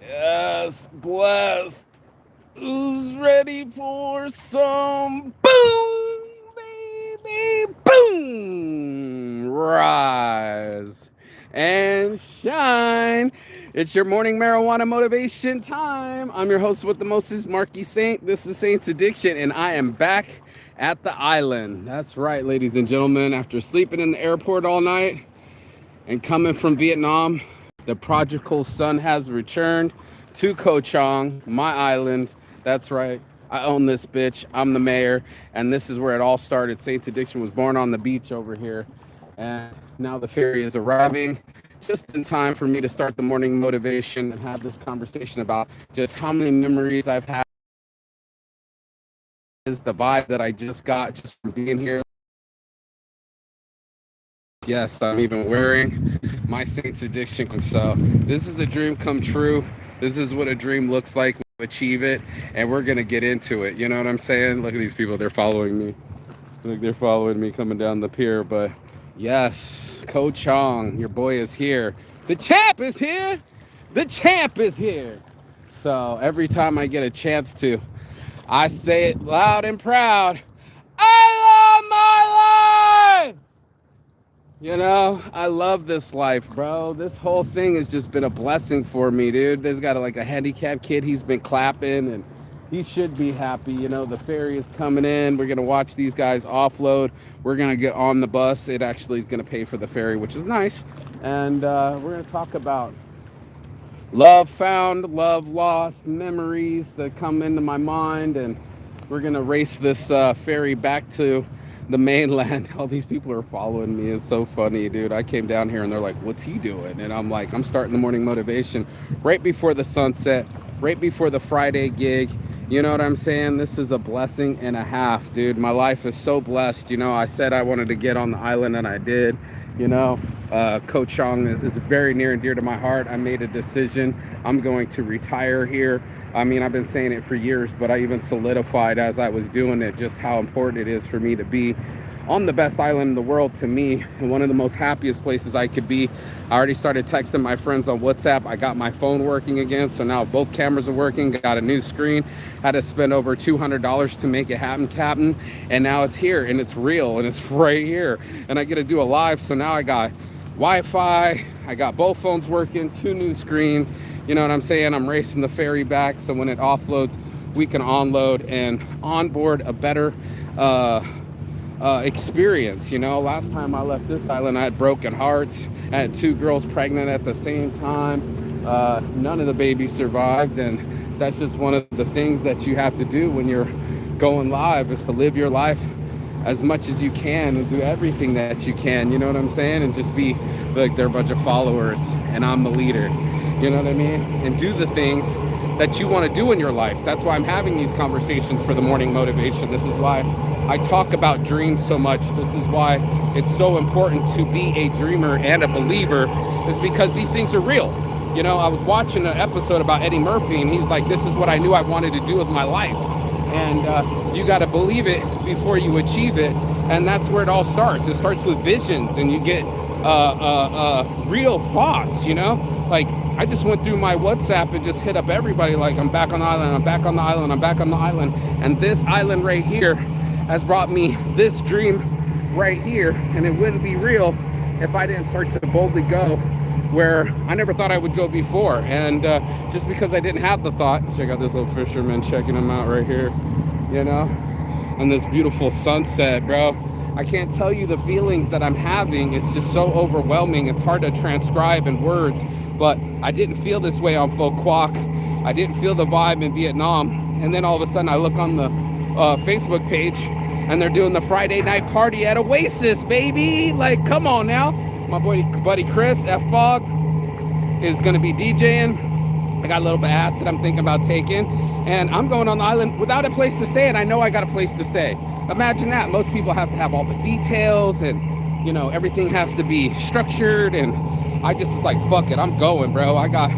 Yes, blessed. Who's ready for some boom, baby? Boom! Rise and shine. It's your morning marijuana motivation time. I'm your host with the mostest, Marky Saint. This is Saint's Addiction, and I am back at the island. That's right, ladies and gentlemen. After sleeping in the airport all night and coming from Vietnam, the prodigal son has returned to Koh Chang, my island. That's right. I own this bitch. I'm the mayor, and this is where it all started. Saints Addiction was born on the beach over here, and now the ferry is arriving just in time for me to start the morning motivation and have this conversation about just how many memories I've had. Is the vibe that I just got just from being here. Yes, I'm even wearing my Saints Addiction. So this is a dream come true. This is what a dream looks like. We achieve it, and we're gonna get into it. You know what I'm saying? Look at these people. They're following me. Look, they're following me coming down the pier. But yes, Ko Chang, your boy is here. The champ is here. The champ is here. So every time I get a chance to, I say it loud and proud. I love my life. You know, I love this life, bro. This whole thing has just been a blessing for me, dude. There's got like a handicapped kid. He's been clapping and he should be happy. You know, the ferry is coming in. We're going to watch these guys offload. We're going to get on the bus. It actually is going to pay for the ferry, which is nice. And we're going to talk about love found, love lost, memories that come into my mind. And we're going to race this ferry back to the mainland. All these people are following me. It's so funny, dude. I came down here and they're like, what's he doing? And I'm like, I'm starting the morning motivation right before the sunset, right before the Friday gig. You know what I'm saying? This is a blessing and a half, dude. My life is so blessed. You know, I said I wanted to get on the island and I did. You know, Koh Chang is very near and dear to my heart. I made a decision. I'm going to retire here. I mean, I've been saying it for years, but I even solidified as I was doing it just how important it is for me to be on the best island in the world to me, and one of the most happiest places I could be. I already started texting my friends on WhatsApp. I got my phone working again, so now both cameras are working. Got a new screen. Had to spend over $200 to make it happen, Captain. And now it's here, and it's real, and it's right here. And I get to do a live, so now I got Wi-Fi. I got both phones working, 2 new screens. You know what I'm saying? I'm racing the ferry back, so when it offloads, we can onload and onboard a better experience. You know, last time I left this island, I had broken hearts. I had 2 girls pregnant at the same time. None of the babies survived, and that's just one of the things that you have to do when you're going live, is to live your life as much as you can and do everything that you can. You know what I'm saying? And just be like, they're a bunch of followers and I'm the leader. You know what I mean? And do the things that you want to do in your life. That's why I'm having these conversations for the morning motivation. This is why I talk about dreams so much. This is why it's so important to be a dreamer and a believer, is because these things are real. You know, I was watching an episode about Eddie Murphy, and he was like, this is what I knew I wanted to do with my life. And you got to believe it before you achieve it. And that's where it all starts. It starts with visions, and you get real thoughts, you know? Like, I just went through my WhatsApp and just hit up everybody like, I'm back on the island, I'm back on the island, I'm back on the island. And this island right here has brought me this dream right here. And it wouldn't be real if I didn't start to boldly go where I never thought I would go before. And just because I didn't have the thought, check out this little fisherman, checking him out right here, you know, and this beautiful sunset, bro. I can't tell you the feelings that I'm having. It's just so overwhelming. It's hard to transcribe in words, but I didn't feel this way on Pho Quoc. I didn't feel the vibe in Vietnam. And then all of a sudden I look on the Facebook page and they're doing the Friday night party at Oasis, baby. Like, come on now. My buddy Chris F. Fog is going to be DJing. I got a little bit of acid I'm thinking about taking, and I'm going on the island without a place to stay, and I know I got a place to stay. Imagine that. Most people have to have all the details, and you know, everything has to be structured, and I just was like, fuck it, I'm going, bro. I got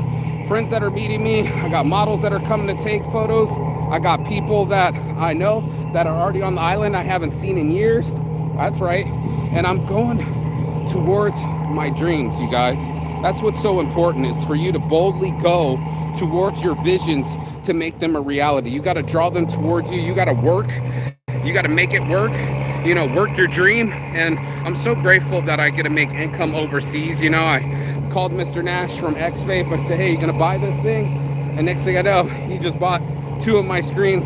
friends that are meeting me. I got models that are coming to take photos. I got people that I know that are already on the island I haven't seen in years. That's right. And I'm going towards my dreams, you guys. That's what's so important, is for you to boldly go towards your visions to make them a reality. You got to draw them towards you. You got to work. You got to make it work. You know, work your dream. And I'm so grateful that I get to make income overseas. You know, I called Mr. Nash from X-Vape. I said, hey, you gonna buy this thing? And next thing I know, he just bought 2 of my screens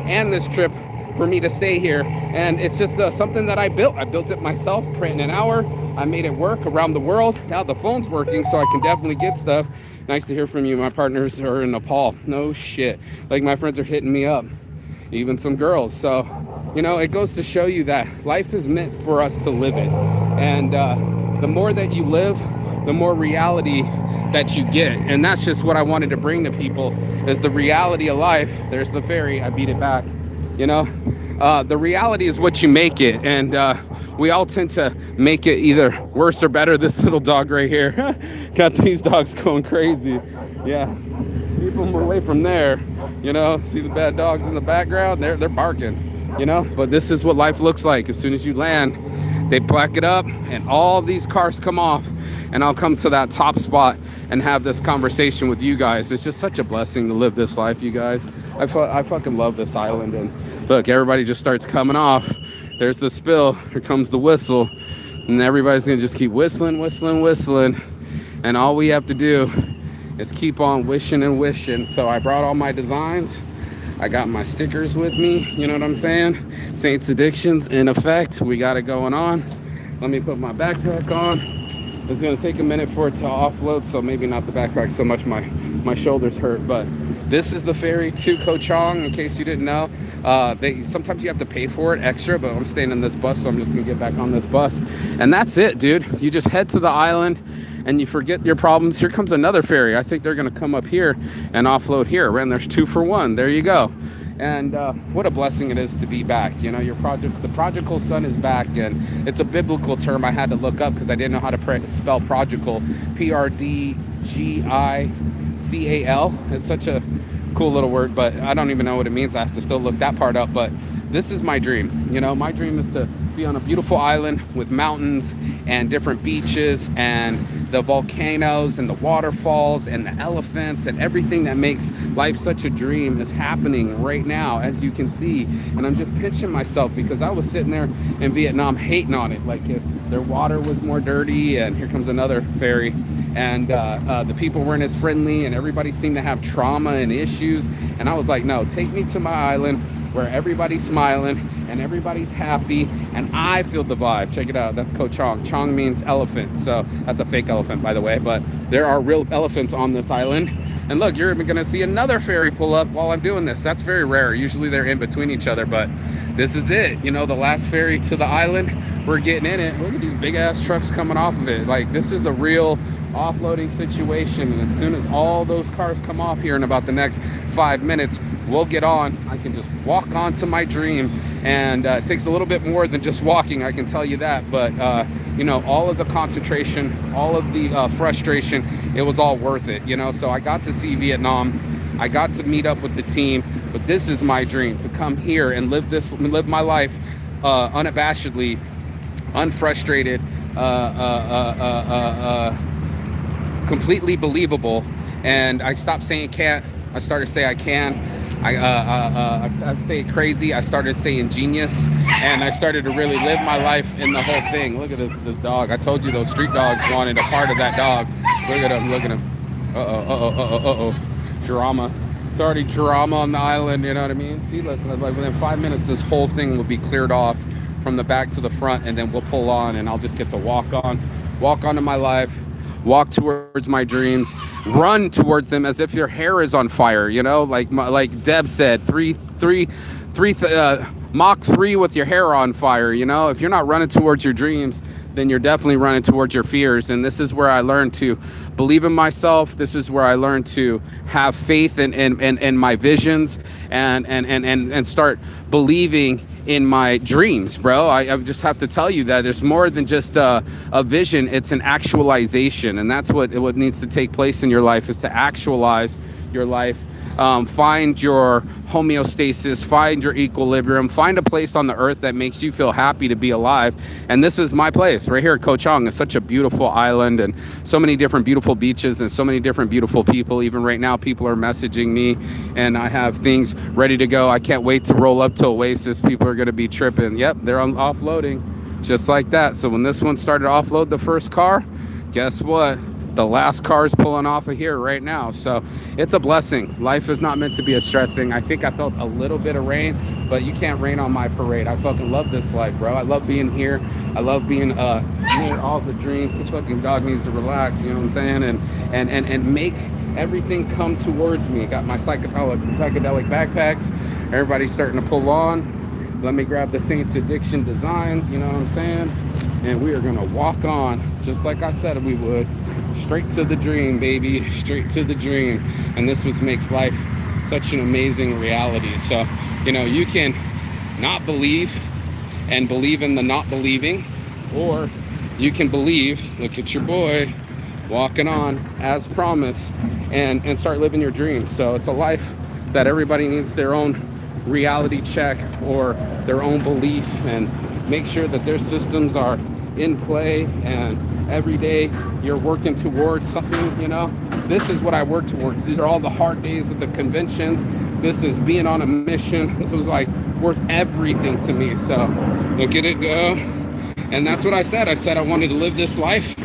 and this trip for me to stay here. And it's just something that I built. I built it myself, print in an hour. I made it work around the world. Now the phone's working, so I can definitely get stuff. Nice to hear from you. My partners are in Nepal. No shit. Like, my friends are hitting me up, even some girls. So, you know, it goes to show you that life is meant for us to live it. And the more that you live, the more reality that you get. And that's just what I wanted to bring to people, is the reality of life. There's the fairy. I beat it back. You know, the reality is what you make it. And we all tend to make it either worse or better. This little dog right here, got these dogs going crazy. Yeah, keep them away from there. You know, see the bad dogs in the background? They're barking, you know. But this is what life looks like. As soon as you land, they back it up and all these cars come off, and I'll come to that top spot and have this conversation with you guys. It's just such a blessing to live this life, you guys. I fucking love this island. And look, everybody just starts coming off. There's the spill. Here comes the whistle. And everybody's going to just keep whistling, whistling, whistling. And all we have to do is keep on wishing and wishing. So I brought all my designs. I got my stickers with me. You know what I'm saying? Saints Addictions in effect. We got it going on. Let me put my backpack on. It's going to take a minute for it to offload, so maybe not the backpack so much. My shoulders hurt. But this is the ferry to Koh Chang, in case you didn't know. Sometimes you have to pay for it extra, but I'm staying in this bus, so I'm just going to get back on this bus. And that's it, dude. You just head to the island and you forget your problems. Here comes another ferry. I think they're going to come up here and offload here. And there's 2 for 1. There you go. And what a blessing it is to be back. You know, the prodigal son is back, and it's a biblical term I had to look up because I didn't know how to spell prodigal. Prdgical. It's such a cool little word, but I don't even know what it means. I have to still look that part up. But this is my dream. You know, my dream is to be on a beautiful island with mountains and different beaches and the volcanoes and the waterfalls and the elephants, and everything that makes life such a dream is happening right now, as you can see. And I'm just pinching myself because I was sitting there in Vietnam hating on it, like if their water was more dirty. And here comes another ferry, and the people weren't as friendly, and everybody seemed to have trauma and issues. And I was like, no, take me to my island where everybody's smiling and everybody's happy, and I feel the vibe. Check it out. That's Koh Chang. Chang means elephant, so that's a fake elephant, by the way, but there are real elephants on this island. And look, you're even gonna see another ferry pull up while I'm doing this. That's very rare. Usually they're in between each other, but this is it. You know, the last ferry to the island, we're getting in it. Look at these big ass trucks coming off of it. Like, this is a real offloading situation. And as soon as all those cars come off here in about the next 5 minutes, we'll get on. I can just walk on to my dream. And it takes a little bit more than just walking, I can tell you that. But you know, all of the concentration, all of the frustration, it was all worth it, you know. So I got to see Vietnam, I got to meet up with the team, but this is my dream, to come here and live my life unabashedly, unfrustrated, completely believable. And I stopped saying can't, I started to say I can. I say crazy, I started saying genius, and I started to really live my life in the whole thing. Look at this dog. I told you those street dogs wanted a part of that dog. Look at him, look at him. Uh-oh. Drama. It's already drama on the island, you know what I mean? See, look, like within 5 minutes, this whole thing will be cleared off from the back to the front, and then we'll pull on, and I'll just get to walk onto my life, walk towards my dreams, run towards them as if your hair is on fire, you know, like Deb said, Mach 3 with your hair on fire. You know, if you're not running towards your dreams, then you're definitely running towards your fears. And this is where I learned to believe in myself. This is where I learned to have faith in my visions and start believing in my dreams, bro. I just have to tell you that there's more than just a vision. It's an actualization. And that's what needs to take place in your life, is to actualize your life find your homeostasis, find your equilibrium, find a place on the earth that makes you feel happy to be alive. And this is my place right here. Koh Chang is such a beautiful island, and so many different beautiful beaches, and so many different beautiful people. Even right now, people are messaging me, and I have things ready to go. I can't wait to roll up to Oasis. People are going to be tripping. Yep, they're offloading just like that. So when this one started to offload the first car, guess what? The last car is pulling off of here right now. So it's a blessing. Life is not meant to be a stressing. I think I felt a little bit of rain, but you can't rain on my parade. I fucking love this life, bro. I love being here. I love being near all the dreams. This fucking dog needs to relax, you know what I'm saying? And make everything come towards me. Got my psychedelic backpacks. Everybody's starting to pull on. Let me grab the Saints Addiction designs, you know what I'm saying? And we are gonna walk on, just like I said we would. Straight to the dream, baby. Straight to the dream. And this makes life such an amazing reality. So, you know, you can not believe and believe in the not believing, or you can believe, look at your boy, walking on as promised, and start living your dreams. So it's a life that everybody needs their own reality check or their own belief, and make sure that their systems are in play, and every day you're working towards something. You know, this is what I work towards. These are all the hard days of the conventions. This is being on a mission. This was like worth everything to me. So look at it go. And that's what I said. I said I wanted to live this life,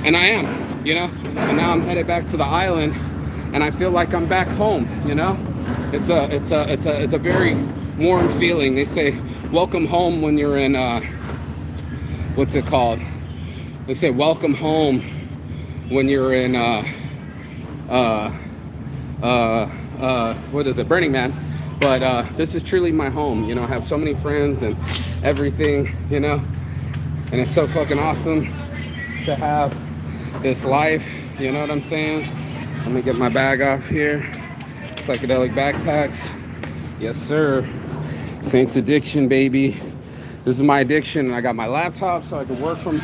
and I am, you know. And now I'm headed back to the island, and I feel like I'm back home, you know. It's a very warm feeling. They say welcome home when you're in what's it called? They say welcome home when you're in what is it? Burning Man. But this is truly my home. You know, I have so many friends and everything, you know, and it's so fucking awesome to have this life, you know what I'm saying? Let me get my bag off here. Psychedelic backpacks. Yes, sir. Saints Addiction, baby. This is my addiction, and I got my laptop so I can work from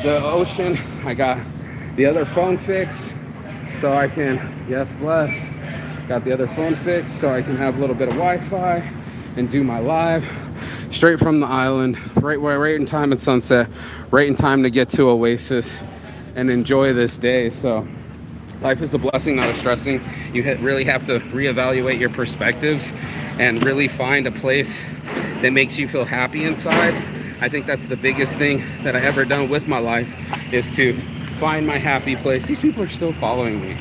the ocean. I got the other phone fixed so I can, yes, bless. Got the other phone fixed so I can have a little bit of Wi-Fi and do my live straight from the island, right in time at sunset, right in time to get to Oasis and enjoy this day. So life is a blessing, not a stressing. You really have to reevaluate your perspectives and really find a place that makes you feel happy inside. I think that's the biggest thing that I ever done with my life, is to find my happy place. These people are still following me.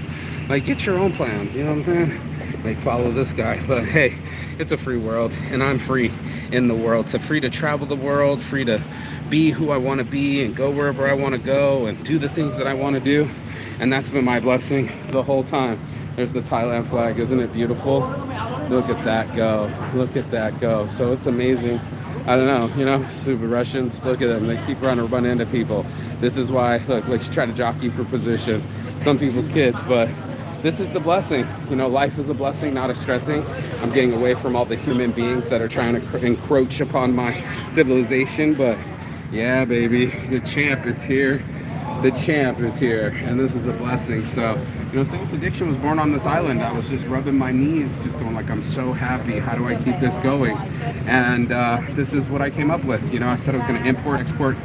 Like, get your own plans, you know what I'm saying? Like, follow this guy. But hey, it's a free world, and I'm free in the world. So free to travel the world, free to be who I want to be and go wherever I want to go and do the things that I want to do. And that's been my blessing the whole time. There's the Thailand flag. Isn't it beautiful? Look at that go. Look at that go. So it's amazing. I don't know, you know, stupid Russians. Look at them. They keep running into people. This is why, look, like, you try to jockey for position. Some people's kids, but this is the blessing. You know, life is a blessing, not a stressing. I'm getting away from all the human beings that are trying to encroach upon my civilization. But yeah, baby, the champ is here. The champ is here, and this is a blessing. So, you know, Saints Addiction was born on this island. I was just rubbing my knees, just going like, I'm so happy. How do I keep this going? And this is what I came up with. You know, I said I was going to import, export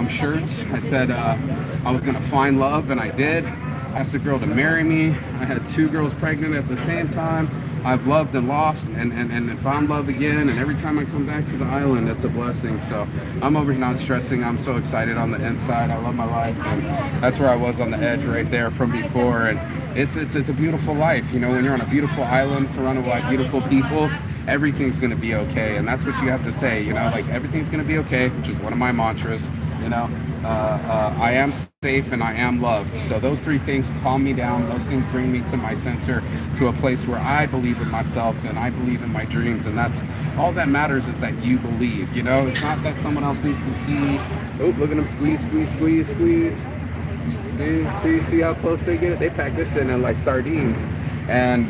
shirts. I said I was going to find love, and I did. I asked a girl to marry me. I had 2 girls pregnant at the same time. I've loved and lost and found love again, and every time I come back to the island, it's a blessing. So I'm over here not stressing. I'm so excited on the inside. I love my life, and that's where I was on the edge right there from before. And it's a beautiful life. You know, when you're on a beautiful island surrounded by beautiful people, everything's gonna be okay. And that's what you have to say, you know, like, everything's gonna be okay, which is one of my mantras, you know. I am safe and I am loved. So those 3 things calm me down. Those things bring me to my center, to a place where I believe in myself and I believe in my dreams. And that's all that matters, is that you believe, you know. It's not that someone else needs to see. Oh, look at them squeeze, squeeze, squeeze, squeeze. See how close they get it? They pack this in like sardines. And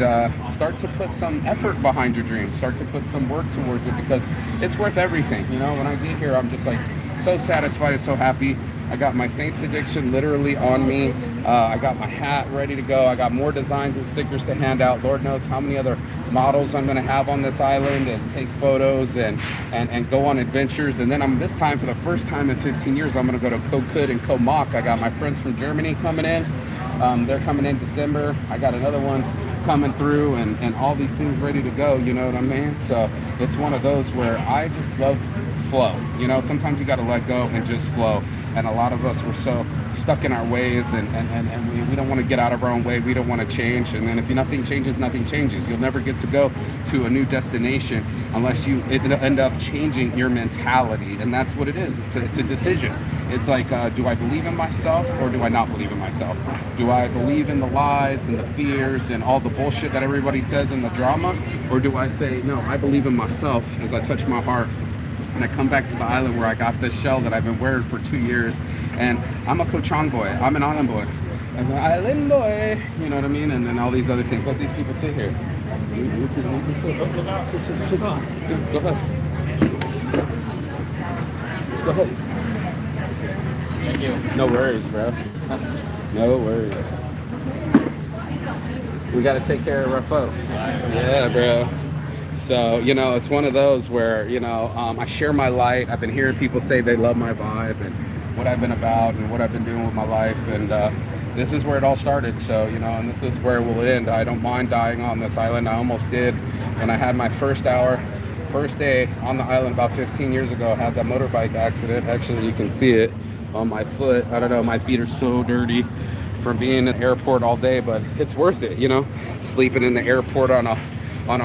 start to put some effort behind your dreams. Start to put some work towards it, because it's worth everything. You know, when I get here, I'm just like so satisfied and so happy. I got my Saints addiction literally on me. I got my hat ready to go. I got more designs and stickers to hand out. Lord knows how many other models I'm going to have on this island and take photos and go on adventures. And then this time, for the first time in 15 years, I'm going to go to Kokud and Komak. I got my friends from Germany coming in. They're coming in December. I got another one coming through, and all these things ready to go, you know what I mean? So it's one of those where I just love flow. You know, sometimes you got to let go and just flow. And a lot of us were so stuck in our ways, and we don't want to get out of our own way. We don't want to change. And then if nothing changes, nothing changes. You'll never get to go to a new destination unless you end up changing your mentality. And that's what it is. It's a decision. It's like, do I believe in myself or do I not believe in myself? Do I believe in the lies and the fears and all the bullshit that everybody says in the drama? Or do I say, no, I believe in myself as I touch my heart? And I come back to the island where I got this shell that I've been wearing for 2 years. And I'm a Koh Chang boy. I'm an island boy. I'm an island boy. You know what I mean? And then all these other things. Let these people sit here. Go ahead. Go ahead. Thank you. No worries, bro. No worries. We got to take care of our folks. Yeah, bro. So, you know, it's one of those where, you know, I share my light. I've been hearing people say they love my vibe and what I've been about and what I've been doing with my life. And this is where it all started. So, you know, and this is where it will end. I don't mind dying on this island. I almost did when I had my first day on the island about 15 years ago. I had that motorbike accident. Actually, you can see it on my foot. I don't know, my feet are so dirty from being in the airport all day, but it's worth it, you know, sleeping in the airport on a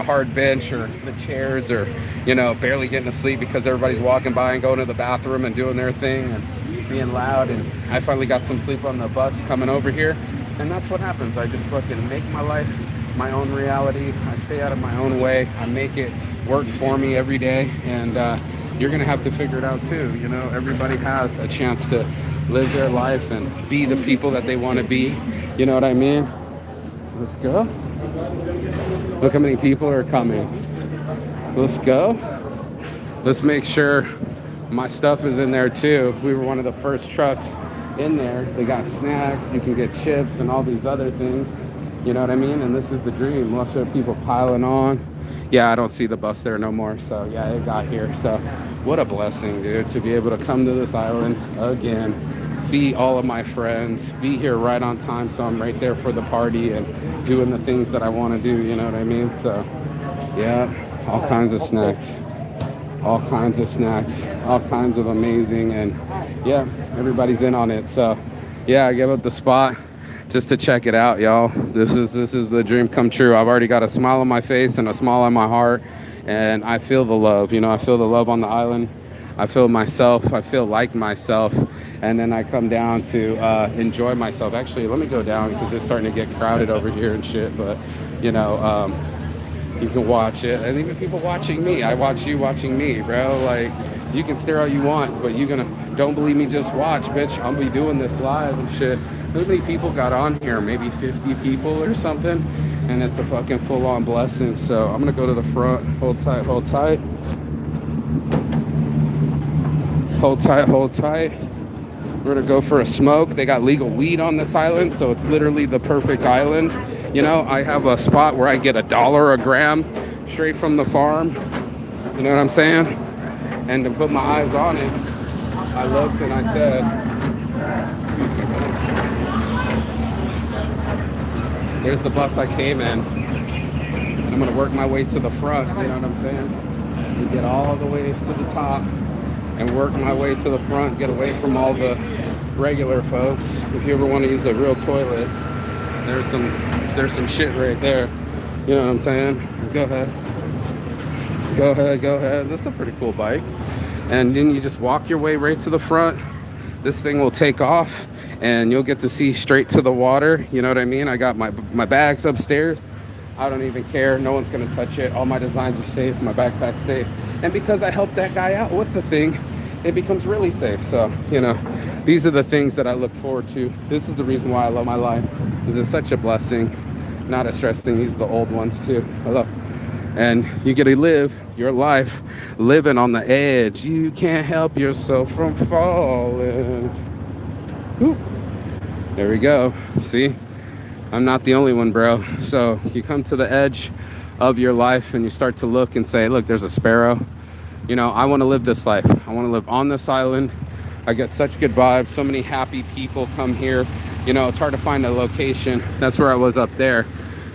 hard bench or the chairs, or, you know, barely getting to sleep because everybody's walking by and going to the bathroom and doing their thing and being loud. And I finally got some sleep on the bus coming over here, and that's what happens. I just fucking make my life my own reality. I stay out of my own way. I make it work for me every day, and you're gonna have to figure it out too. You know, everybody has a chance to live their life and be the people that they want to be. You know what I mean? Let's go. Look how many people are coming. Let's go. Let's make sure my stuff is in there too. We were one of the first trucks in there. They got snacks, you can get chips and all these other things. You know what I mean? And this is the dream. Lots of people piling on. Yeah, I don't see the bus there no more. So yeah, it got here. So what a blessing, dude, to be able to come to this island again, see all of my friends, be here right on time. So I'm right there for the party and doing the things that I want to do. You know what I mean? So yeah, all kinds of snacks, all kinds of amazing. And yeah, everybody's in on it. So yeah, I gave up the spot just to check it out, y'all. This is the dream come true. I've already got a smile on my face and a smile on my heart, and I feel the love. You know, I feel the love on the island. I feel myself. I feel like myself, and then I come down to enjoy myself. Actually, let me go down because it's starting to get crowded over here and shit. But you know, you can watch it, and even people watching me. I watch you watching me, bro. Like, you can stare all you want, but don't believe me, just watch, bitch. I'll be doing this live and shit. How many people got on here? Maybe 50 people or something, and it's a fucking full-on blessing. So I'm gonna go to the front. Hold tight, hold tight. Hold tight, hold tight. We're gonna go for a smoke. They got legal weed on this island, so it's literally the perfect island. You know, I have a spot where I get $1 a gram straight from the farm. You know what I'm saying? And to put my eyes on it, I looked and I said, there's the bus I came in, and I'm gonna work my way to the front, you know what I'm saying? And get all the way to the top and work my way to the front, get away from all the regular folks. If you ever want to use a real toilet, there's some shit right there. You know what I'm saying? Go ahead. Go ahead, go ahead. That's a pretty cool bike. And then you just walk your way right to the front. This thing will take off and you'll get to see straight to the water. You know what I mean? I got my bags upstairs. I don't even care. No one's gonna touch it. All my designs are safe. My backpack's safe. And because I helped that guy out with the thing, it becomes really safe. So, you know, these are the things that I look forward to. This is the reason why I love my life. This is such a blessing. Not a stress thing. These are the old ones too. Hello. And you get to live your life living on the edge. You can't help yourself from falling. Oop. There we go. See, I'm not the only one, bro. So you come to the edge of your life and you start to look and say, look, there's a sparrow. You know, I want to live this life. I want to live on this island. I get such good vibes. So many happy people come here. You know, it's hard to find a location. That's where I was up there,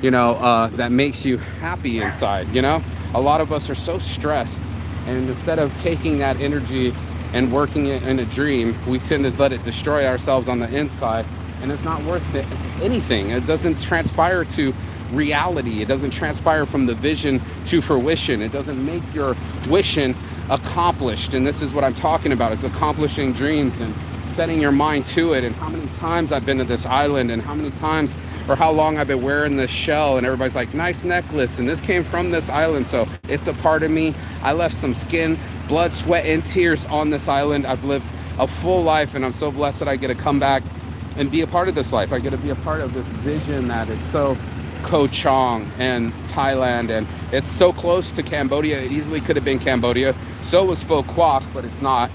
you know, that makes you happy inside. You know, a lot of us are so stressed. And instead of taking that energy and working it in a dream, we tend to let it destroy ourselves on the inside. And it's not worth it, anything. It doesn't transpire to reality. It doesn't transpire from the vision to fruition. It doesn't make your wishing accomplished. And this is what I'm talking about. It's accomplishing dreams and setting your mind to it. And how many times I've been to this island, and how many times or how long I've been wearing this shell, and everybody's like, nice necklace, and this came from this island, so it's a part of me. I left some skin, blood, sweat, and tears on this island. I've lived a full life, and I'm so blessed that I get to come back and be a part of this life. I get to be a part of this vision that is so Ko Chang and Thailand, and it's so close to Cambodia. It easily could have been Cambodia. So was Pho Quoc, but it's not.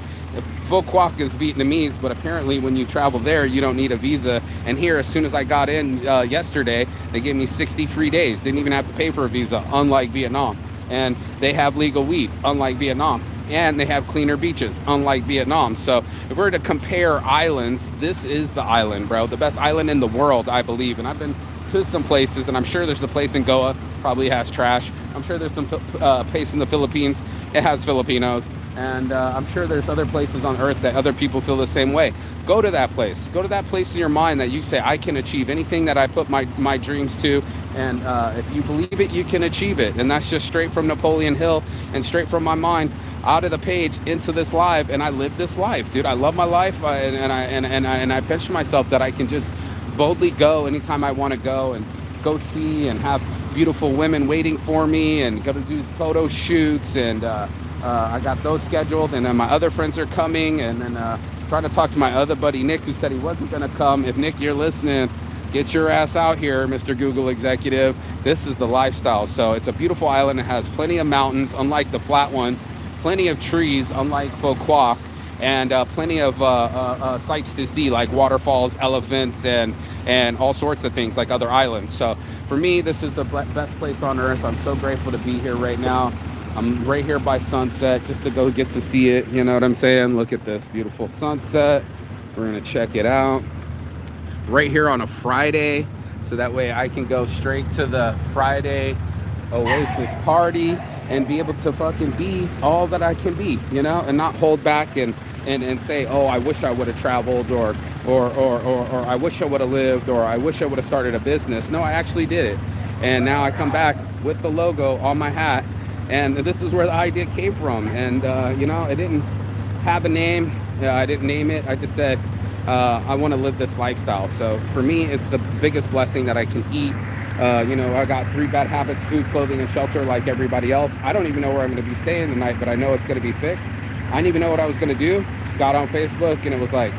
Pho Quoc is Vietnamese, but apparently when you travel there, you don't need a visa. And here, as soon as I got in yesterday, they gave me 60 free days. Didn't even have to pay for a visa, unlike Vietnam. And they have legal weed, unlike Vietnam. And they have cleaner beaches, unlike Vietnam. So if we're to compare islands, this is the island, bro. The best island in the world, I believe. And I've been to some places, and I'm sure there's the place in Goa, probably has trash. I'm sure there's some place in the Philippines, it has Filipinos. And I'm sure there's other places on earth that other people feel the same way. Go to that place. Go to that place in your mind that you say, I can achieve anything that I put my dreams to. And if you believe it, you can achieve it. And that's just straight from Napoleon Hill and straight from my mind out of the page into this life. And I live this life, dude. I love my life. And I bench myself that I can just boldly go anytime I want to go, and go see and have beautiful women waiting for me, and go to do photo shoots. And I got those scheduled, and then my other friends are coming, and then trying to talk to my other buddy Nick, who said he wasn't going to come. If Nick, you're listening, get your ass out here, Mr. Google executive. This is the lifestyle. So it's a beautiful island. It has plenty of mountains, unlike the flat one, plenty of trees, unlike Pho Quoc, and plenty of sights to see, like waterfalls, elephants, and all sorts of things like other islands. So for me, this is the best place on earth. I'm so grateful to be here right now. I'm right here by sunset just to go get to see it. You know what I'm saying? Look at this beautiful sunset. We're gonna check it out right here on a Friday, so that way I can go straight to the Friday Oasis party and be able to fucking be all that I can be, you know, and not hold back and say, oh, I wish I would have traveled, or I wish I would have lived, or I wish I would have started a business. No, I actually did it. And now I come back with the logo on my hat, and this is where the idea came from. And you know, it didn't have a name. I didn't name it. I just said I want to live this lifestyle. So for me, it's the biggest blessing that I can eat. You know, I got 3 bad habits: food, clothing, and shelter, like everybody else. I don't even know where I'm going to be staying tonight, but I know it's going to be fixed. I didn't even know what I was going to do. Got on Facebook, and it was like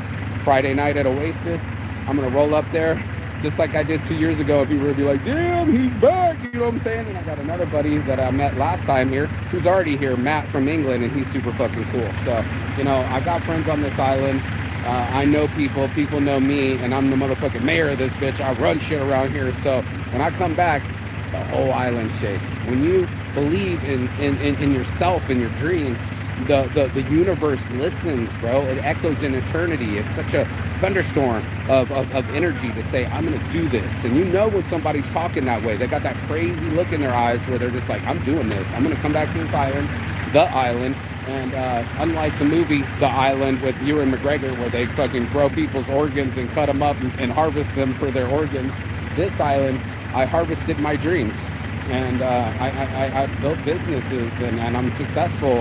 Friday night at Oasis. I'm going to roll up there just like I did 2 years ago. People would be like, damn, he's back. You know what I'm saying? And I got another buddy that I met last time here, who's already here, Matt from England, and he's super fucking cool. So, you know, I got friends on this island. I know people know me, and I'm the motherfucking mayor of this bitch. I run shit around here. So when I come back, the whole island shakes. When you believe in yourself and your dreams, the universe listens, bro. It echoes in eternity. It's such a thunderstorm of energy to say, I'm gonna do this. And you know when somebody's talking that way, they got that crazy look in their eyes where they're just like, I'm doing this. I'm gonna come back to this island, the island. And unlike the movie The Island with Ewan McGregor, where they fucking grow people's organs and cut them up and harvest them for their organs, this island, I harvested my dreams. And I built businesses, and I'm successful,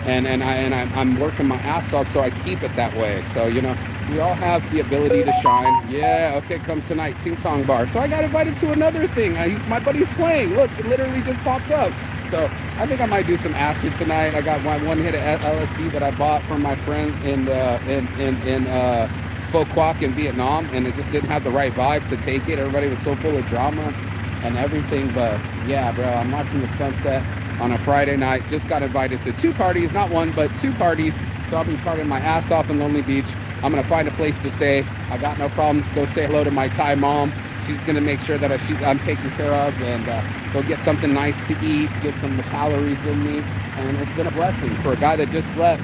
and I'm working my ass off, so I keep it that way. So, you know, we all have the ability to shine. Yeah, okay, come tonight, Ting Tong Bar. So I got invited to another thing. My buddy's playing. Look, it literally just popped up. So I think I might do some acid tonight. I got one hit of LSD that I bought from my friend in Pho Quoc in Vietnam, and it just didn't have the right vibe to take it. Everybody was so full of drama and everything. But yeah, bro, I'm watching the sunset on a Friday night. Just got invited to 2 parties, not one, but 2 parties. So I'll be partying my ass off in Lonely Beach I'm gonna find a place to stay. I got no problems. Go say hello to my Thai mom. She's gonna make sure that I'm taken care of, and go get something nice to eat, get some calories in me, and it's been a blessing for a guy that just slept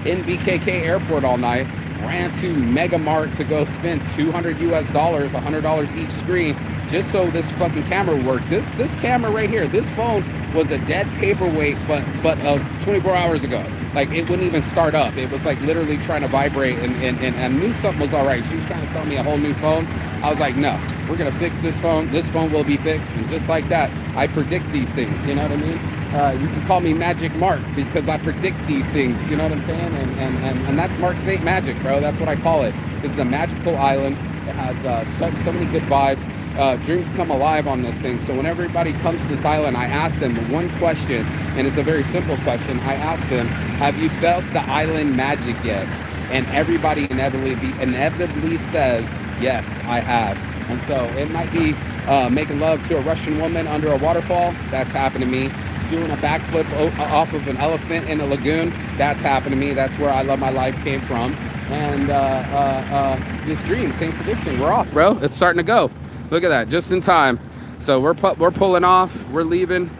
in BKK airport all night, ran to Mega Mart to go spend $200 US, $100 each screen, just so this fucking camera worked. This camera right here, this phone was a dead paperweight, but of 24 hours ago. Like, it wouldn't even start up. It was like literally trying to vibrate, and I knew something was all right. She was trying to sell me a whole new phone. I was like, no, we're gonna fix this phone. This phone will be fixed. And just like that, I predict these things, you know what I mean? You can call me Magic Mark because I predict these things, you know what I'm saying? And that's Mark St. Magic, bro. That's what I call it. This is a magical island. It has so many good vibes. Dreams come alive on this thing. So when everybody comes to this island, I ask them one question, and it's a very simple question. I ask them, have you felt the island magic yet? And everybody inevitably says, yes, I have. And so it might be making love to a Russian woman under a waterfall. That's happened to me. Doing a backflip off of an elephant in a lagoon. That's happened to me. That's where I Love My Life came from. And this dream, same prediction. We're off, bro. It's starting to go. Look at that, just in time. So we're pulling off. We're leaving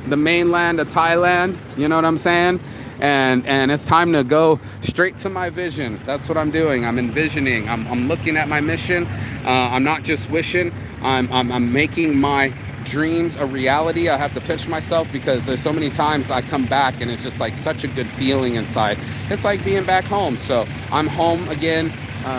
the mainland of Thailand. You know what I'm saying? And it's time to go straight to my vision. That's what I'm doing. I'm envisioning. I'm looking at my mission. I'm not just wishing. I'm making my dreams a reality. I have to pinch myself because there's so many times I come back and it's just like such a good feeling inside. It's like being back home. So I'm home again, or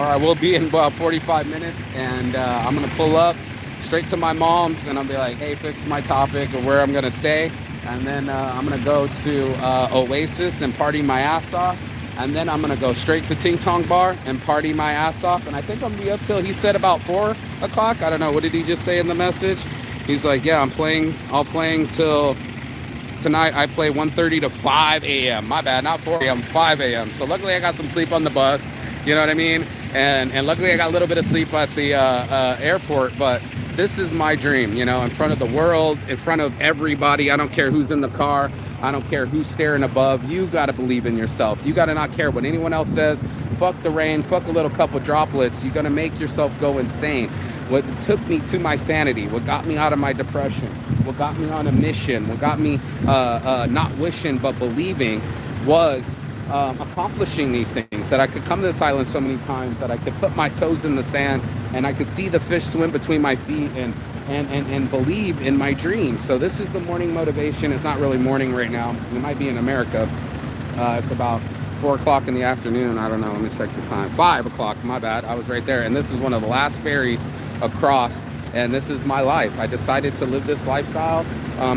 I will be in about 45 minutes, and I'm gonna pull up straight to my mom's and I'll be like, hey, fix my topic of where I'm gonna stay. And then I'm gonna go to Oasis and party my ass off. And then I'm gonna go straight to Ting Tong Bar and party my ass off. And I think I'm gonna be up till, he said, about 4 o'clock. I don't know, what did he just say in the message? He's like, yeah, I'll playing till tonight. I play 1:30 to 5 a.m. My bad, not 4 a.m., 5 a.m. So luckily I got some sleep on the bus, you know what I mean? And luckily I got a little bit of sleep at the airport, but this is my dream, you know, in front of the world, in front of everybody. I don't care who's in the car. I don't care who's staring above. You got to believe in yourself. You got to not care what anyone else says. Fuck the rain, fuck a little couple droplets. You're going to make yourself go insane. What took me to my sanity, what got me out of my depression, what got me on a mission, what got me not wishing but believing was accomplishing these things, that I could come to this island so many times, that I could put my toes in the sand and I could see the fish swim between my feet and believe in my dreams. So this is the morning motivation. It's not really morning right now. It might be in America. It's about 4 o'clock in the afternoon. I don't know. Let me check the time. 5 o'clock. My bad. I was right there. And this is one of the last ferries across. And this is my life. I decided to live this lifestyle.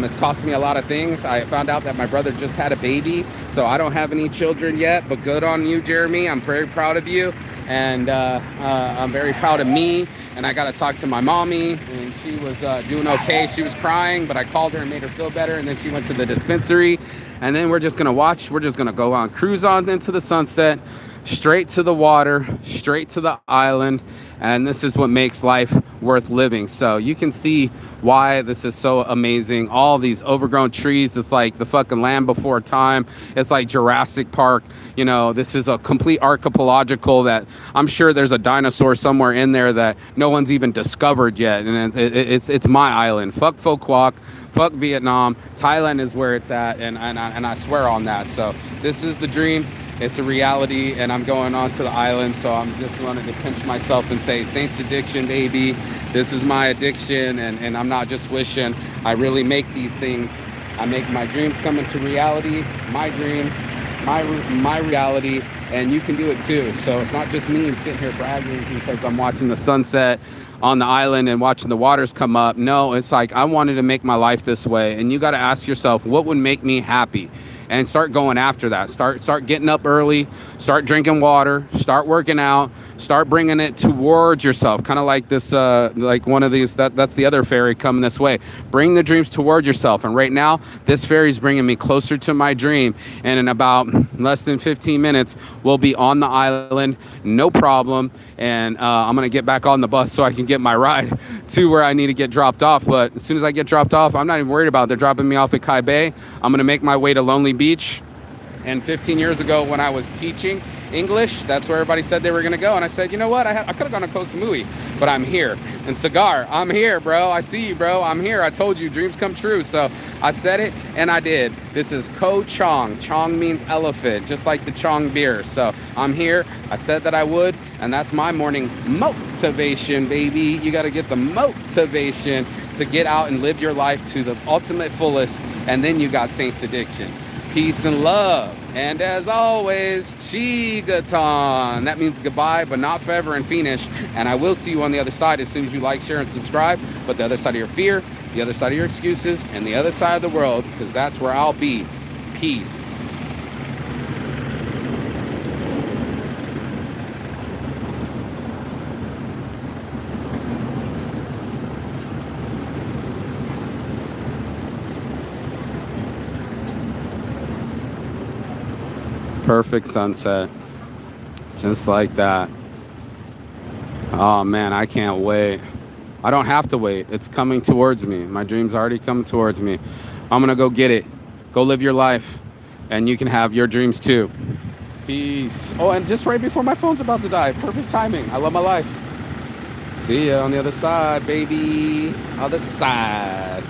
It's cost me a lot of things. I found out that my brother just had a baby, so I don't have any children yet, but good on you, Jeremy. I'm very proud of you, and I'm very proud of me. And I got to talk to my mommy, and she was doing okay. She was crying, but I called her and made her feel better, and then she went to the dispensary. And then we're just going to watch. We're just going to go on, cruise on into the sunset, straight to the water, straight to the island. And this is what makes life worth living. So you can see why this is so amazing. All these overgrown trees. It's like the fucking land before time. It's like Jurassic Park. You know, this is a complete archipelagical that I'm sure there's a dinosaur somewhere in there that no one's even discovered yet. And it's my island. Fuck Pho Quoc. Fuck Vietnam. Thailand is where it's at. And I swear on that. So this is the dream. It's a reality, and I'm going on to the island, so I'm just wanting to pinch myself and say, Saints addiction, baby. This is my addiction, and I'm not just wishing. I really make these things. I make my dreams come into reality, my dream, my reality, and you can do it too. So it's not just me sitting here bragging because I'm watching the sunset on the island and watching the waters come up. No, it's like I wanted to make my life this way, and you got to ask yourself, what would make me happy? And start going after that. Start getting up early, start drinking water, start working out, start bringing it towards yourself. Kind of like this, like one of these, that's the other ferry coming this way. Bring the dreams toward yourself. And right now, this ferry is bringing me closer to my dream. And in about less than 15 minutes, we'll be on the island, no problem. And I'm going to get back on the bus so I can get my ride to where I need to get dropped off. But as soon as I get dropped off, I'm not even worried about it. They're dropping me off at Kai Bay. I'm going to make my way to Lonely Beach. And 15 years ago when I was teaching English, that's where everybody said they were going to go. And I said, you know what? I could have gone to Koh Samui, but I'm here. And Cigar, I'm here, bro. I see you, bro. I'm here. I told you, dreams come true. So I said it, and I did. This is Koh Chong. Chong means elephant, just like the Chong beer. So I'm here. I said that I would, and that's my morning motivation, baby. You got to get the motivation to get out and live your life to the ultimate fullest, and then you got Saints Addiction. Peace and love. And as always, Chigaton. That means goodbye, but not forever and finish. And I will see you on the other side as soon as you like, share, and subscribe. But the other side of your fear, the other side of your excuses, and the other side of the world, because that's where I'll be. Peace. Perfect sunset, just like that. Oh man, I can't wait. I don't have to wait. It's coming towards me. My dream's already coming towards me. I'm gonna go get it. Go live your life, and you can have your dreams too. Peace. Oh, and just right before my phone's about to die. Perfect timing. I love my life. See ya on the other side, baby. Other side.